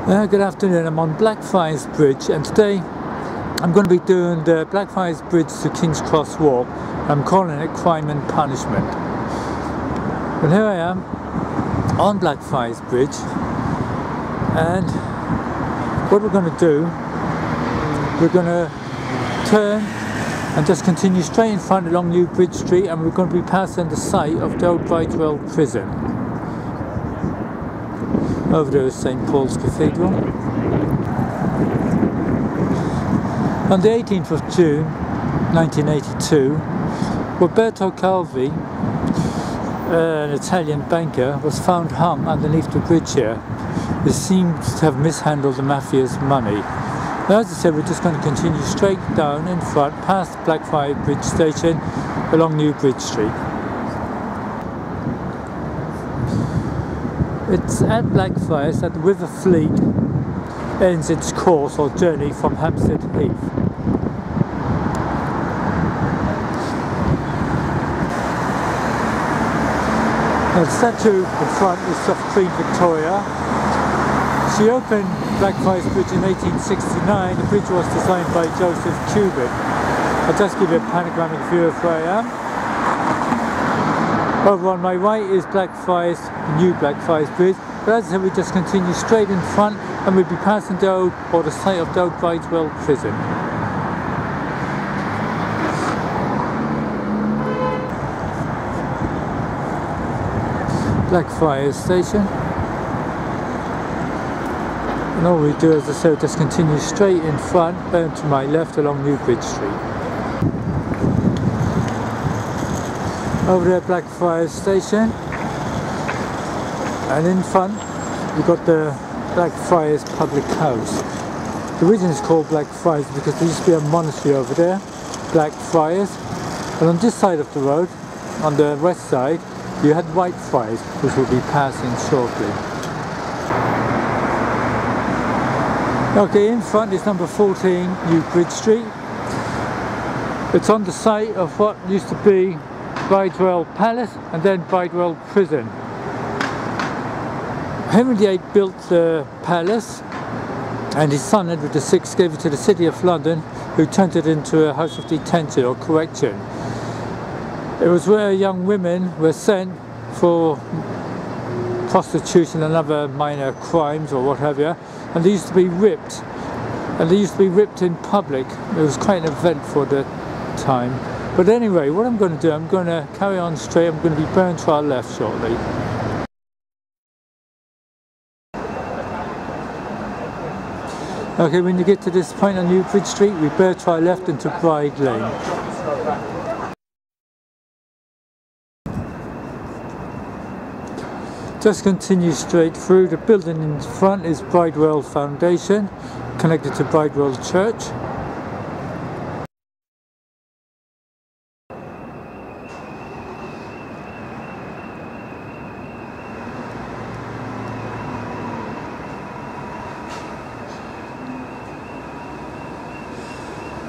Good afternoon, I'm on Blackfriers Bridge, and today I'm going to be doing the Blackfriers Bridge to King's Cross walk. I'm calling it Crime and Punishment. And here I am on Blackfriers Bridge, and what we're going to do, we're going to turn and just continue straight in front along New Bridge Street, and we're going to be passing the site of the old Blackfriers Prison. Over there is St. Paul's Cathedral. On the 18th of June 1982, Roberto Calvi, an Italian banker, was found hung underneath the bridge here. He seems to have mishandled the mafia's money. Now, as I said, we're just going to continue straight down in front, past Blackfriars Bridge Station, along New Bridge Street. It's at Blackfriars that the River Fleet ends its course or journey from Hampstead Heath. Now, the statue in front is of Queen Victoria. She opened Blackfriars Bridge in 1869. The bridge was designed by Joseph Cubitt. I'll just give you a panoramic view of where I am. Over on my right is Blackfriars, new Blackfriars Bridge, but as I said, we just continue straight in front and we'll be passing the old, or the site of the old Blackfriars Prison. Blackfriars Station. And all we do, as I said, just continue straight in front, down to my left along New Bridge Street. Over there, Blackfriars Station, and in front we've got the Blackfriars Public House. The reason it's called Blackfriars is because there used to be a monastery over there, Blackfriars, and on this side of the road, on the west side, you had Whitefriars, which will be passing shortly. Okay, in front is number 14 New Bridge Street. It's on the site of what used to be Bridewell Palace and then Bridewell Prison. Henry VIII built the palace and his son Edward VI gave it to the City of London, who turned it into a house of detention or correction. It was where young women were sent for prostitution and other minor crimes or what have you, and they used to be whipped, and they used to be whipped in public. It was quite an event for the time. But anyway, what I'm going to do, I'm going to carry on straight. I'm going to be burned to our left shortly. Okay, when you get to this point on New Bridge Street, we bear to our left into Bride Lane. Just continue straight through. The building in front is Bridewell Foundation, connected to Bridewell Church.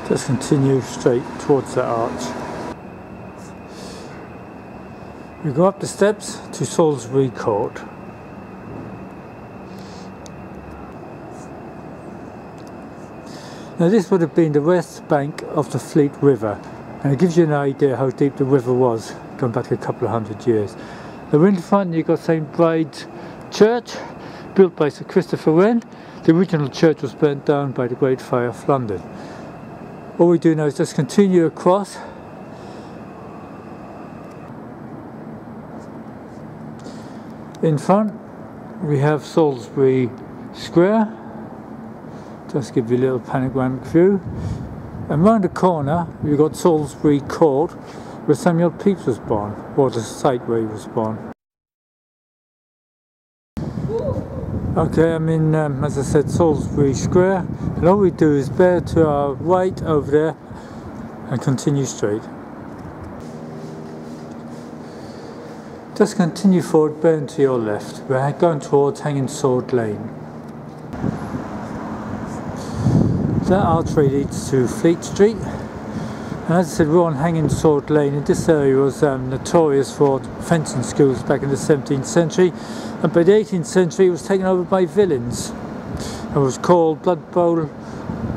Just continue straight towards the arch. We go up the steps to Salisbury Court. Now, this would have been the west bank of the Fleet River, and it gives you an idea how deep the river was, going back a couple of hundred years. Now, in front you've got St. Bride's Church, built by Sir Christopher Wren. The original church was burnt down by the Great Fire of London. All we do now is just continue across. In front we have Salisbury Square. Just give you a little panoramic view. And round the corner we've got Salisbury Court, where Samuel Pepys was born, or the site where he was born. Okay, I'm in, as I said, Salisbury Square, and all we do is bear to our right over there and continue straight. Just continue forward, bearing to your left. We're going towards Hanging Sword Lane. That archway leads to Fleet Street, and as I said, we're on Hanging Sword Lane, and this area was notorious for fencing schools back in the 17th century, and by the 18th century it was taken over by villains. It was called Blood Bowl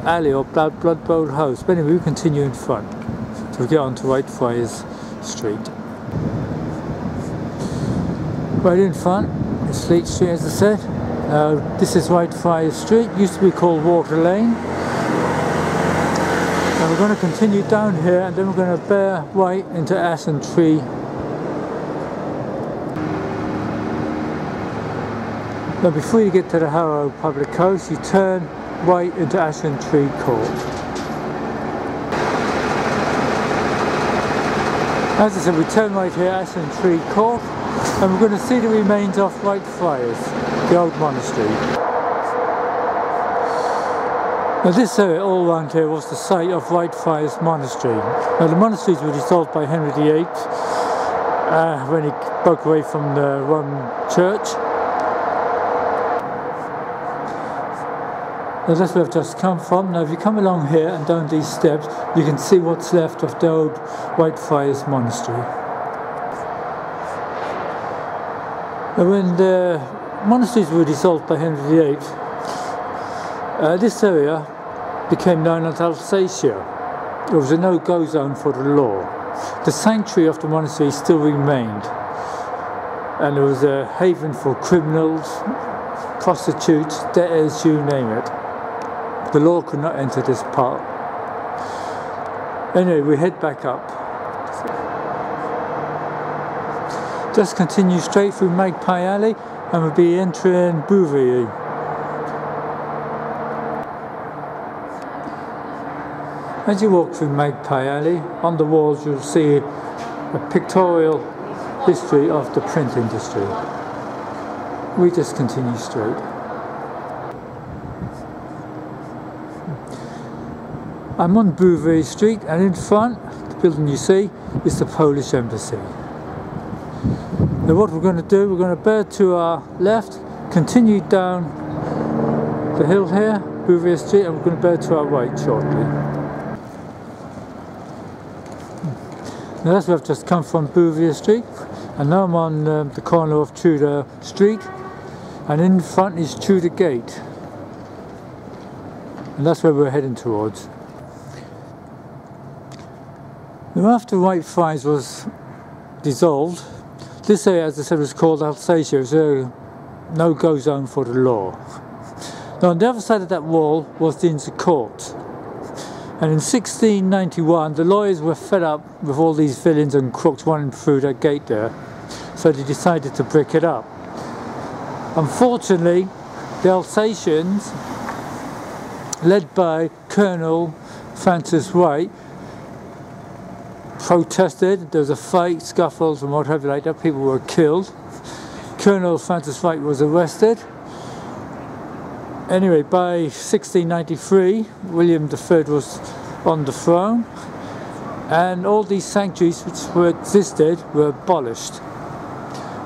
Alley or Blood Bowl House. But anyway, we continue in front to get onto Whitefriars Street. Right in front is Fleet Street, as I said. This is Whitefriars Street, used to be called Water Lane. And we're going to continue down here, and then we're going to bear right into Ashen Tree. Now before you get to the Harrow Public House, you turn right into Ashen Tree Court. As I said, we turn right here, Ashen Tree Court, and we're going to see the remains of Whitefriars, the old monastery. Now this area all around here was the site of Whitefriars Monastery. Now the monasteries were dissolved by Henry VIII when he broke away from the Roman Church. Now that's where I've just come from. Now if you come along here and down these steps, you can see what's left of the old Whitefriars Monastery. Now when the monasteries were dissolved by Henry VIII, this area became known as Alsatia. It was a no-go zone for the law. The sanctuary of the monastery still remained, and it was a haven for criminals, prostitutes, debtors, you name it. The law could not enter this part. Anyway, we head back up. Just continue straight through Magpie Alley and we'll be entering Bouverie. As you walk through Magpie Alley, on the walls you'll see a pictorial history of the print industry. We just continue straight. I'm on Bouverie Street, and in front, the building you see, is the Polish Embassy. Now what we're going to do, we're going to bear to our left, continue down the hill here, Bouverie Street, and we're going to bear to our right shortly. Now that's where I've just come from, Bouverie Street, and now I'm on the corner of Tudor Street, and in front is Tudor Gate, and that's where we're heading towards. Now after Whitefriars was dissolved, this area, as I said, was called Alsatia. It was a no-go zone for the law. Now on the other side of that wall was the Inns of Court. And in 1691, the lawyers were fed up with all these villains and crooks running through that gate there, so they decided to brick it up. Unfortunately, the Alsatians, led by Colonel Francis Wright, protested. There was a fight, scuffles and what have you like that. People were killed. Colonel Francis Wright was arrested. Anyway, by 1693, William III was on the throne, and all these sanctuaries which existed were abolished.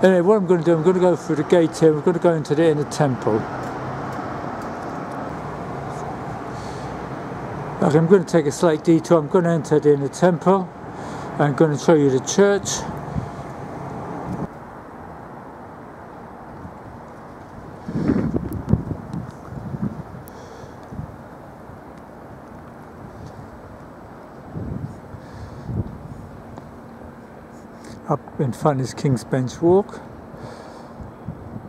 Anyway, what I'm going to do, I'm going to go through the gate here. We're going to go into the inner temple. Okay, I'm going to take a slight detour. I'm going to enter the inner temple. I'm going to show you the church. Up in front is King's Bench Walk.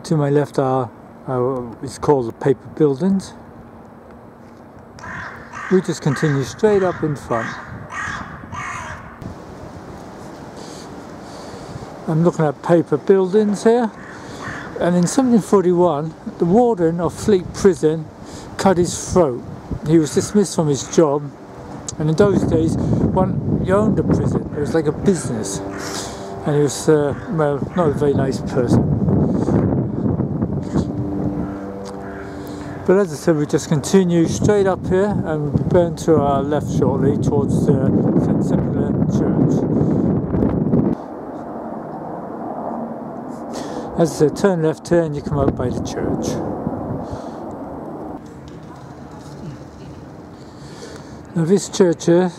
To my left are it's called the Paper Buildings. We just continue straight up in front. I'm looking at Paper Buildings here, and in 1741 the warden of Fleet Prison cut his throat. He was dismissed from his job, and in those days he owned a prison. It was like a business, and he was well, not a very nice person. But as I said, we just continue straight up here and we'll turn to our left shortly towards the St. Cyprian Church. As I said, turn left here and you come out by the church. Now this church here,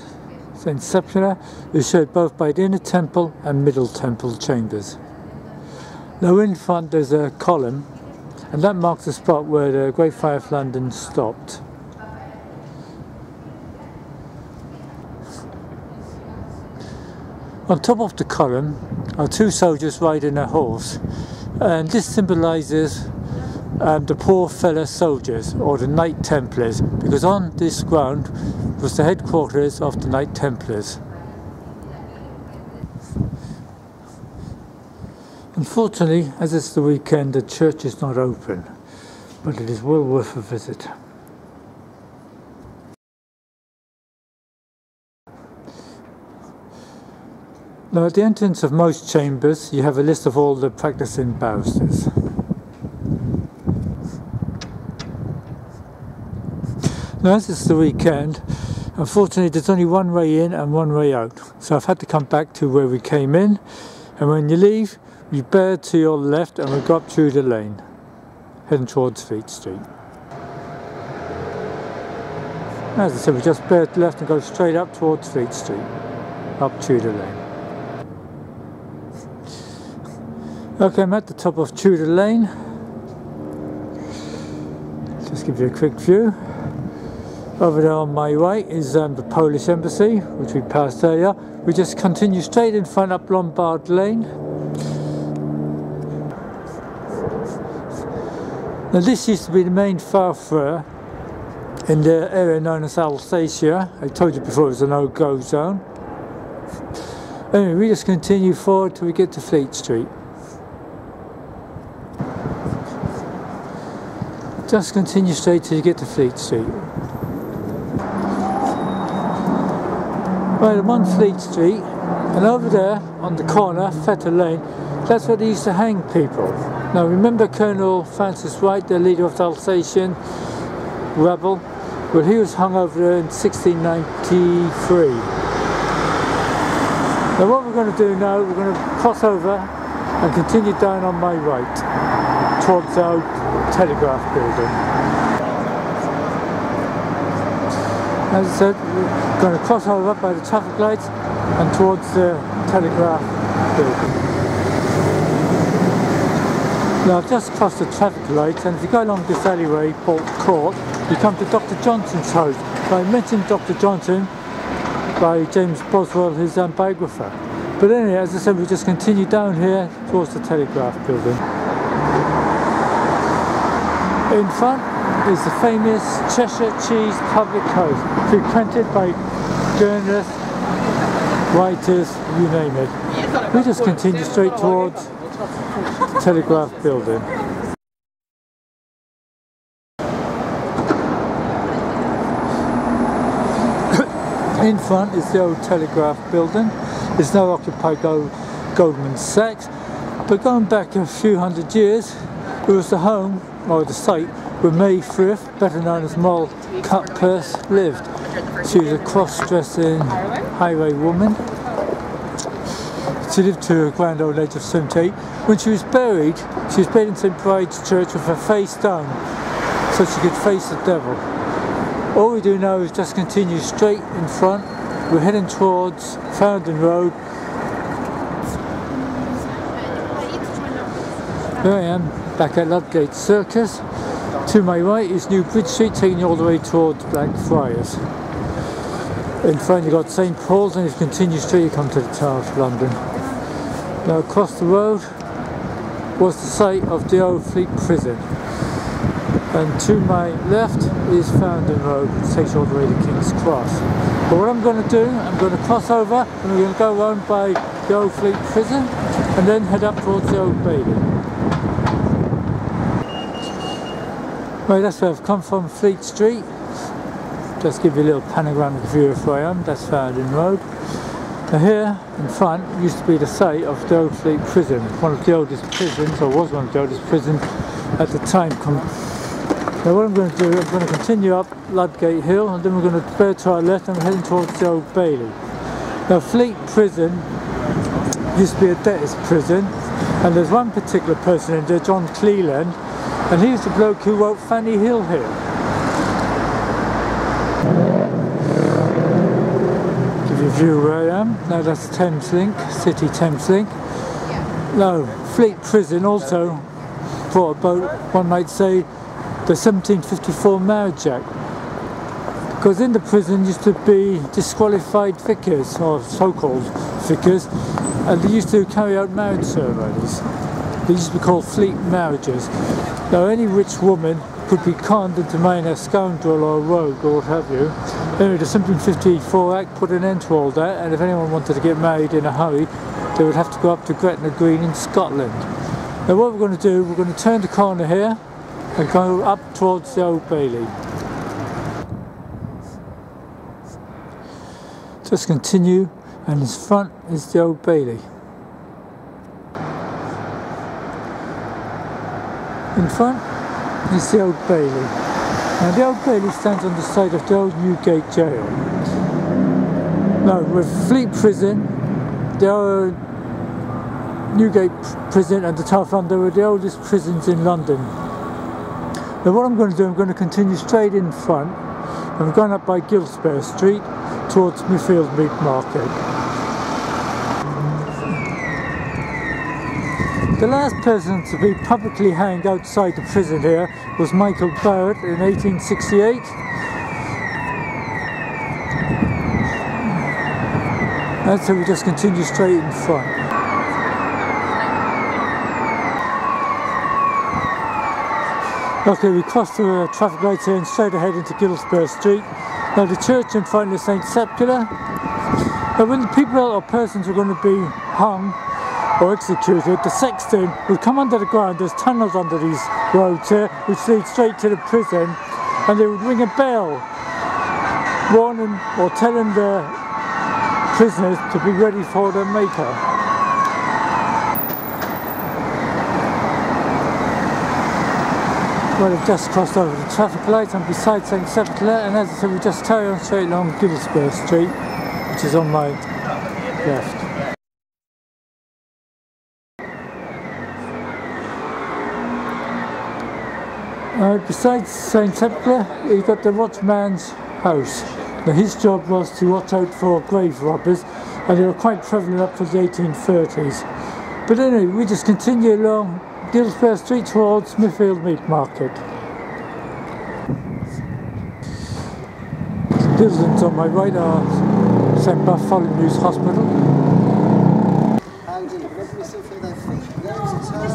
St. Cyprian, is shared both by the inner temple and middle temple chambers. Now in front there's a column and that marks the spot where the Great Fire of London stopped. On top of the column are two soldiers riding a horse, and this symbolises the poor fellow soldiers, or the Knight Templars, because on this ground was the headquarters of the Knight Templars. Unfortunately, as it's the weekend, the church is not open, but it is well worth a visit. Now, at the entrance of most chambers, you have a list of all the practicing barristers. Now, as it's the weekend, unfortunately there's only one way in and one way out, so I've had to come back to where we came in, and when you leave, you bear to your left and we'll go up Tudor Lane, heading towards Fleet Street. As I said, we just bear left and go straight up towards Fleet Street, up Tudor Lane. Okay, I'm at the top of Tudor Lane. Just give you a quick view. Over there on my right is the Polish Embassy, which we passed earlier. We just continue straight in front up Lombard Lane. Now this used to be the main thoroughfare in the area known as Alsatia. I told you before it was a no-go zone. Anyway, we just continue forward till we get to Fleet Street. Just continue straight till you get to Fleet Street. Right, I'm on Fleet Street, and over there on the corner, Fetter Lane, that's where they used to hang people. Now remember Colonel Francis Wright, the leader of the Alsatian rebel? Well, he was hung over there in 1693. Now what we're going to do now, we're going to cross over and continue down on my right towards the old Telegraph building. As I said, we're going to cross over by the traffic lights and towards the Telegraph building. Now I've just crossed the traffic lights, and if you go along this alleyway, Bolt Court, you come to Dr. Johnson's house. I mentioned Dr. Johnson by James Boswell, his biographer. But anyway, as I said, we just continue down here towards the Telegraph building. In front is the famous Cheshire Cheese Public House, frequented by journalists, writers, you name it. We just continue straight towards the Telegraph building. In front is the old Telegraph building. It's now occupied by Goldman Sachs, but going back a few hundred years, it was the home, or the site, where May Frith, better known as Moll Cutpurse, lived. She was a cross-dressing highway woman. She lived to a grand old age of 78. When she was buried in St. Bride's Church with her face down, so she could face the devil. All we do now is just continue straight in front. We're heading towards Farringdon Road. There I am, back at Ludgate Circus. To my right is New Bridge Street, taking you all the way towards Blackfriars. In front you've got St. Paul's, and if you continue straight you come to the Tower of London. Now across the road was the site of the old Fleet Prison. And to my left is Farringdon Road, which takes you all the way to King's Cross. But what I'm going to do, I'm going to cross over and we're going to go around by the old Fleet Prison and then head up towards the Old Bailey. Right, that's where I've come from, Fleet Street. Just give you a little panoramic view of where I am. That's Farringdon Road. Now here in front used to be the site of the old Fleet Prison, one of the oldest prisons, or was one of the oldest prisons at the time. Now what I'm going to do, I'm going to continue up Ludgate Hill, and then we're going to bear to our left and we're heading towards the Old Bailey. Now Fleet Prison used to be a debtor's prison, and there's one particular person in there, John Cleland, and he was the bloke who wrote Fanny Hill here. Give you a view where I am. Now that's Thameslink, City Thameslink. Now Fleet Prison also brought about, one might say, the 1754 Marriage Act. Because in the prison used to be disqualified vicars, or so-called vicars, and they used to carry out marriage ceremonies. They used to be called fleet marriages. Now any rich woman could be conned into marrying a scoundrel or a rogue or what have you. Anyway, the 1754 Act put an end to all that, and if anyone wanted to get married in a hurry, they would have to go up to Gretna Green in Scotland. Now what we're going to do, we're going to turn the corner here and go up towards the Old Bailey. Just continue, and in front is the Old Bailey. In front is the Old Bailey. Now the Old Bailey stands on the site of the old Newgate Jail. Now with Fleet Prison, the old Newgate Prison and the Tower of London were the oldest prisons in London. Now what I'm going to do, I'm going to continue straight in front. I'm going up by Gilsborough Street towards Smithfield Meat Market. The last person to be publicly hanged outside the prison here was Michael Barrett in 1868. And so we just continue straight in front. Okay, we crossed the traffic lights here and straight ahead into Gilsborough Street. Now the church in front is St. Sepulchre. Now when the people or persons are going to be hung or executed, the sexton would come under the ground. There's tunnels under these roads here which lead straight to the prison, and they would ring a bell warning or telling the prisoners to be ready for their maker. Well, I've just crossed over the traffic lights. I'm beside St. Sepulchre, and as I said, we just carry on straight along Gilsborough Street, which is on my left. Besides St. Sepulchre, you've got the watchman's house. Now his job was to watch out for grave robbers, and they were quite prevalent up to the 1830s. But anyway, we just continue along Gilsborough Street towards Smithfield Meat Market. The buildings on my right are St. Bartholomew's Hospital.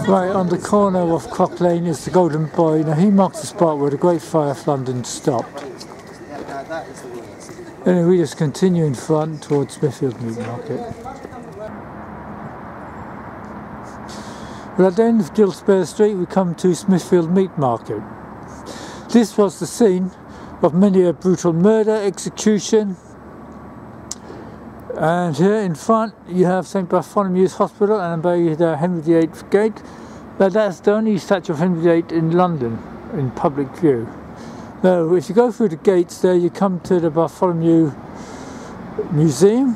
Right on the corner of Crock Lane is the Golden Boy. Now he marks the spot where the Great Fire of London stopped. Anyway, we just continue in front towards Smithfield Meat Market. Well, at the end of Gilsborough Street we come to Smithfield Meat Market. This was the scene of many a brutal murder, execution, and here in front you have St. Bartholomew's Hospital, and by the Henry VIII Gate. Now that's the only statue of Henry VIII in London in public view. Now if you go through the gates there, you come to the Bartholomew Museum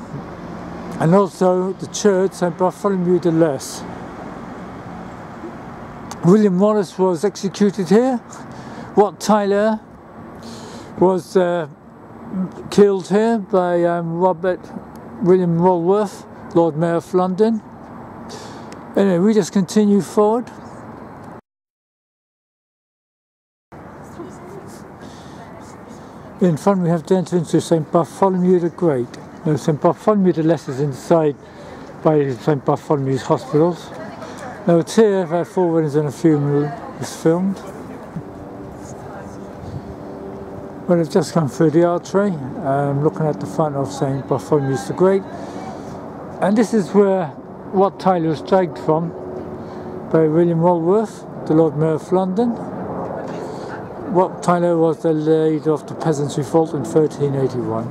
and also the church St. Bartholomew de Less. William Wallace was executed here. Wat Tyler was killed here by William Walworth, Lord Mayor of London. Anyway, we just continue forward. In front we have the entrance to St. Bartholomew the Great. Now St. Bartholomew the Less is inside by St. Bartholomew's Hospitals. Now it's here where Four Weddings and a Funeral was filmed. Well, I've just come through the archway. I'm looking at the front of St. Bartholomew's the Great. And this is where Wat Tyler was dragged from by William Walworth, the Lord Mayor of London. Wat Tyler was the leader of the Peasants' Revolt in 1381.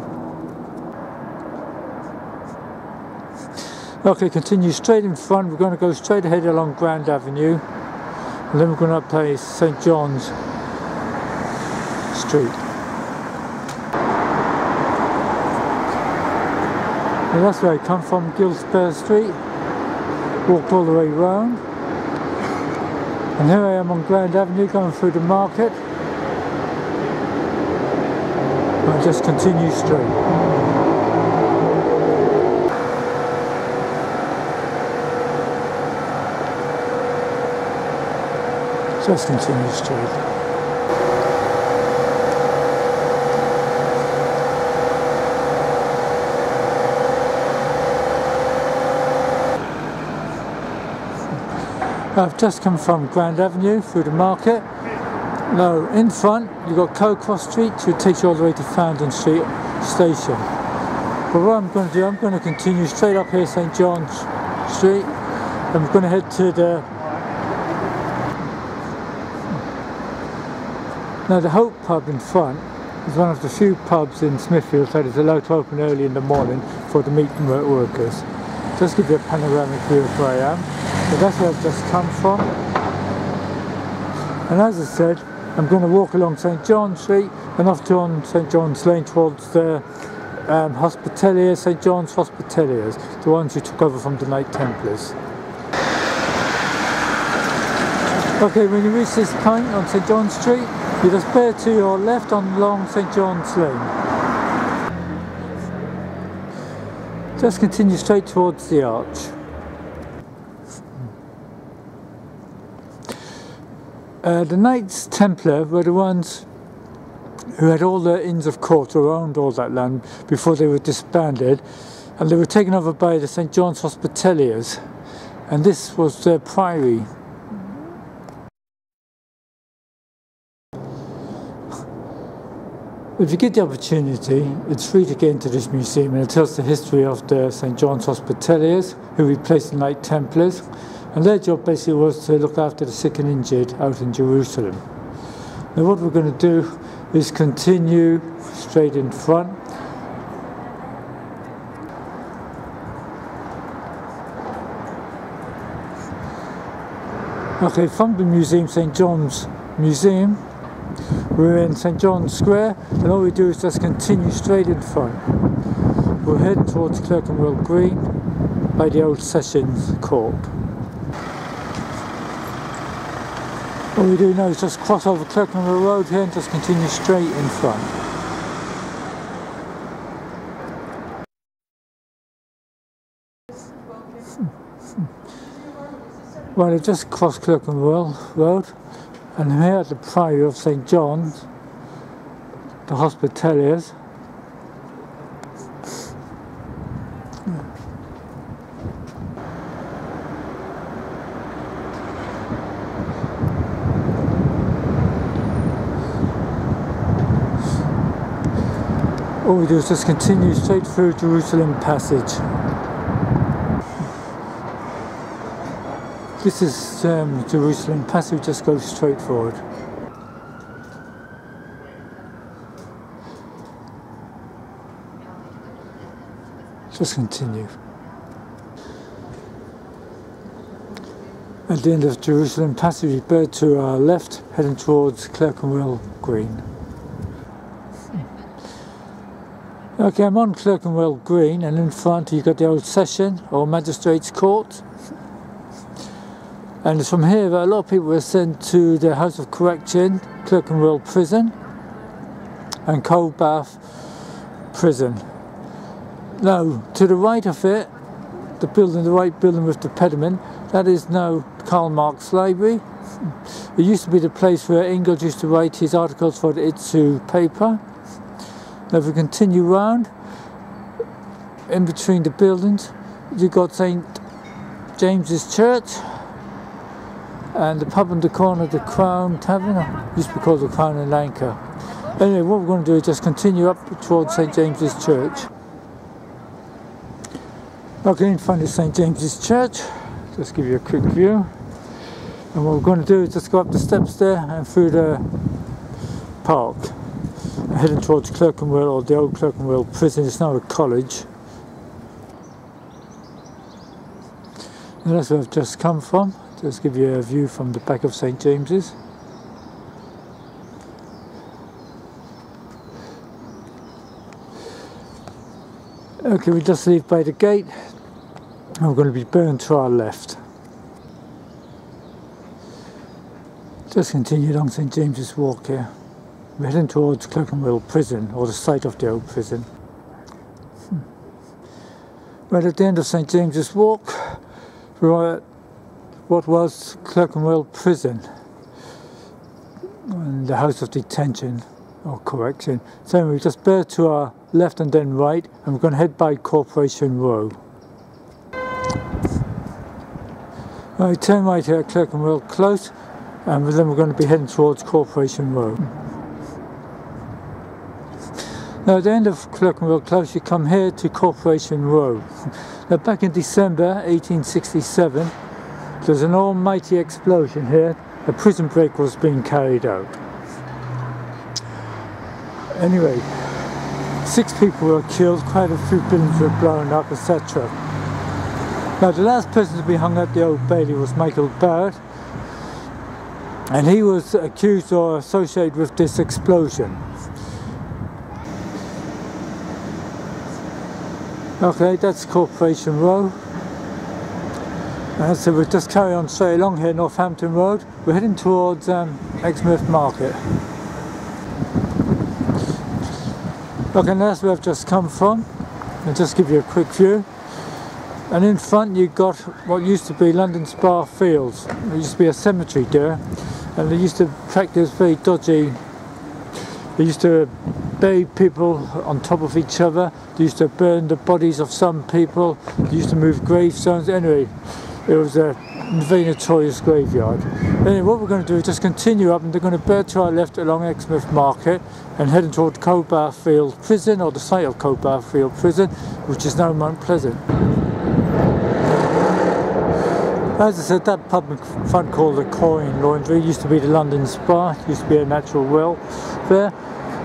Okay, continue straight in front. We're going to go straight ahead along Grand Avenue, and then we're going to play St. John's Street. And that's where I come from, Gilsborough Street. Walked all the way round, and here I am on Grand Avenue going through the market. I'll just continue straight. Just continue straight. I've just come from Grand Avenue through the market. Now in front you've got Crowcross Street, which takes you all the way to Fountain Street station. But what I'm going to do, I'm going to continue straight up here St John's Street. I'm going to head to the Hope pub in front is one of the few pubs in Smithfield that is allowed to open early in the morning for the meat and work workers. Just give you a panoramic view of where I am. So that's where I've just come from. And as I said, I'm going to walk along St John's Street and off to St John's Lane towards the Hospitaliers, St John's Hospitaliers, the ones who took over from the Knight Templars. Okay, when you reach this point on St John's Street, you just bear to your left along St John's Lane. Just continue straight towards the arch. The Knights Templar were the ones who had all the Inns of Court, who owned all that land before they were disbanded, and they were taken over by the St John's Hospitaliers, and this was their priory. If you get the opportunity, it's free to get into this museum, and it tells the history of the St John's Hospitaliers, who replaced the Knight Templars, and their job basically was to look after the sick and injured out in Jerusalem. Now what we're going to do is continue straight in front. Okay, from the museum, St John's Museum, we're in St John's Square, and all we do is just continue straight in front. We're heading towards Clerkenwell Green by the old Sessions Court. All we do now is just cross over Clerkenwell Road here and just continue straight in front. Well, I just crossed Clerkenwell Road, and I'm here at the Priory of St John's, the Hospitaliers. All we do is just continue straight through Jerusalem Passage. This is Jerusalem Passage, just go straight forward. Just continue. At the end of Jerusalem Passage, we bear to our left, heading towards Clerkenwell Green. Okay, I'm on Clerkenwell Green, and in front you've got the old Session or Magistrates Court. And from here, a lot of people were sent to the House of Correction, Clerkenwell Prison, and Coldbath Prison. Now, to the right of it, the white building with the pediment, that is now Karl Marx Library. It used to be the place where Ingalls used to write his articles for the Itsu paper. Now if we continue round, in between the buildings, you've got St James's Church, and the pub on the corner of the Crown Tavern, used to be called the Crown and Anchor. Anyway, what we're going to do is just continue up towards St James's Church. Okay, in front of St James's Church, just give you a quick view. And what we're going to do is just go up the steps there and through the park. Heading towards Clerkenwell, or the old Clerkenwell Prison. It's now a college. And that's where I've just come from. Just give you a view from the back of St James's. Okay, we just leave by the gate, and we're going to be bearing to our left. Just continue along St James's Walk here. We're heading towards Clerkenwell Prison, or the site of the old prison. Right at the end of St James's Walk, we're at what was Clerkenwell Prison. and the House of Detention or Correction. So we just bear to our left and then right, and we're going to head by Corporation Row. Right, turn right here at Clerkenwell Close, and then we're going to be heading towards Corporation Row. Now at the end of Clerkenwell Close you come here to Corporation Row. Now back in December 1867 there was an almighty explosion here. A prison break was being carried out. Anyway, 6 people were killed, quite a few buildings were blown up, etc. Now the last person to be hung at the Old Bailey was Michael Barrett, and he was accused or associated with this explosion. Okay, that's Corporation Row. So we'll just carry on straight along here, Northampton Road. We're heading towards Exmouth Market. Okay, and that's where I've just come from. I'll just give you a quick view. And in front you've got what used to be London Spa Fields. There used to be a cemetery there, and they used to practice very dodgy. They used to bury people on top of each other. They used to burn the bodies of some people. They used to move gravestones. Anyway, it was a very notorious graveyard. Anyway, what we're going to do is just continue up, and they're going to bear to our left along Exmouth Market and heading toward Cobarfield Prison, or the site of Cobarfield Prison, which is now Mount Pleasant. As I said, that pub in front called the Coin Laundry used to be the London Spa, used to be a natural well there.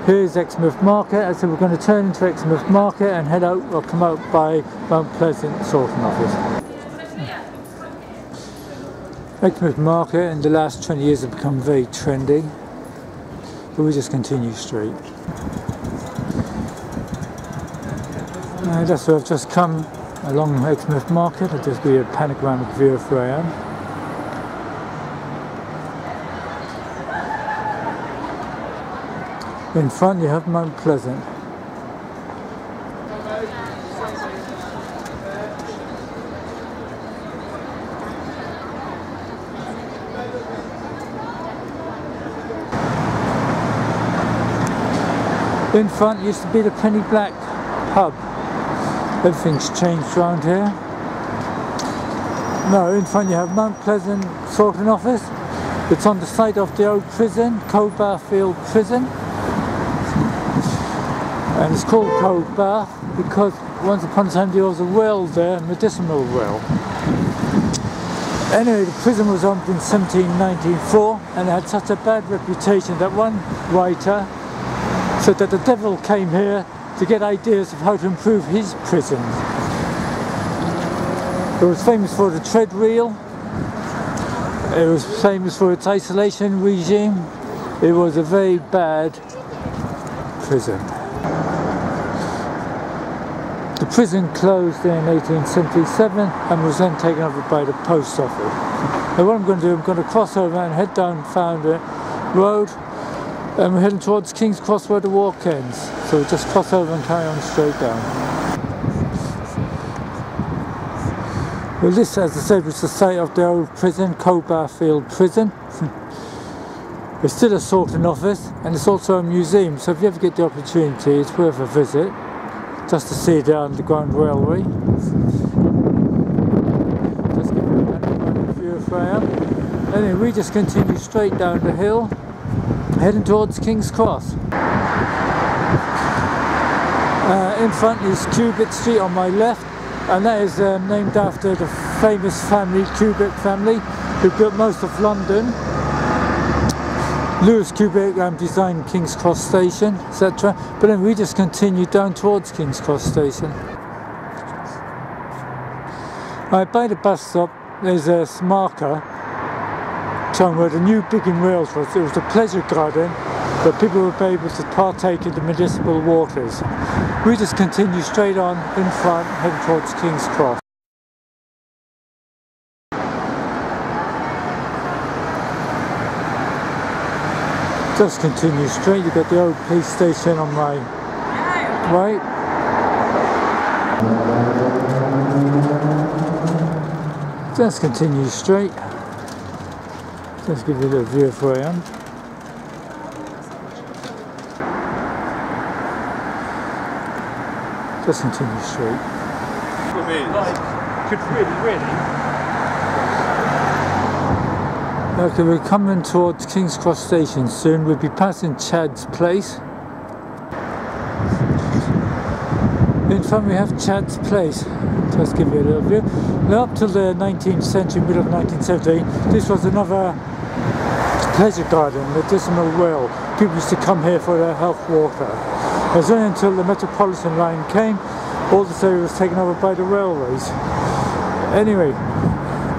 Here's Exmouth Market. As I said, we're going to turn into Exmouth Market and head out, or come out by Mount Pleasant Sorting Office. Exmouth Market in the last 20 years have become very trendy, but we just continue straight. That's where I've just come along Exmouth Market. I'll just give you a panoramic view of where I am. In front you have Mount Pleasant. In front used to be the Penny Black pub. Everything's changed around here. No, in front you have Mount Pleasant Sorting Office. It's on the site of the old prison, Cobarfield Prison. And it's called Cobar because once upon a time there was a well there, a medicinal well. Anyway, the prison was opened in 1794 and it had such a bad reputation that one writer said that the devil came here to get ideas of how to improve his prison. It was famous for the tread wheel. It was famous for its isolation regime. It was a very bad prison. The prison closed in 1877 and was then taken over by the post office. Now what I'm going to do, I'm going to cross over and head down Founder Road, and we're heading towards King's Cross where the walk ends. So we'll just cross over and carry on straight down. Well, this, as I said, was the site of the old prison, Cobarfield Prison. It's still a sorting office, and it's also a museum, so if you ever get the opportunity, it's worth a visit, just to see the Underground Railway. Just give you a panoramic view of where I am. Anyway, we just continue straight down the hill, heading towards King's Cross. In front is Cubitt Street on my left, and that is named after the famous family, Cubitt family, who built most of London. Lewis Cubitt designed King's Cross Station, etc. But then we just continue down towards King's Cross Station. Right, by the bus stop there's a marker showing where the new Biggin Rails was. It was a pleasure garden where people would be able to partake in the municipal waters. We just continue straight on in front, heading towards King's Cross. Just continue straight, you've got the old police station on my right. Just continue straight. Just give you a little view of where I am. Just continue straight. Okay, we're coming towards King's Cross Station soon. We'll be passing Chad's Place. In front we have Chad's Place. Just give you a little view. Now up till the 19th century, middle of 1970, this was another pleasure garden, medicinal well. People used to come here for their health water. It was only until the Metropolitan line came, all this area was taken over by the railways. Anyway,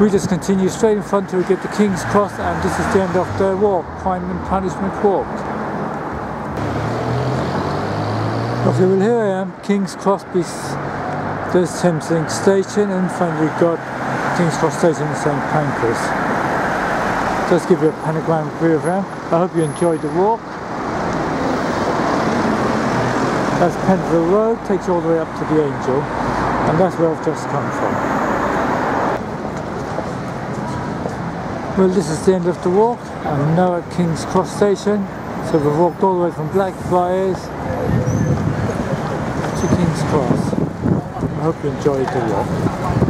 we just continue straight in front till we get to King's Cross, and this is the end of the walk, Crime and Punishment Walk. Okay, well here I am, King's Cross, there's Thameslink Station, and finally we've got King's Cross Station in St Pancras. Just give you a panoramic view around. I hope you enjoyed the walk. That's Penville Road, takes you all the way up to the Angel, and that's where I've just come from. Well, this is the end of the walk. I'm now at King's Cross Station, so we've walked all the way from Blackfriers to King's Cross. I hope you enjoyed the walk.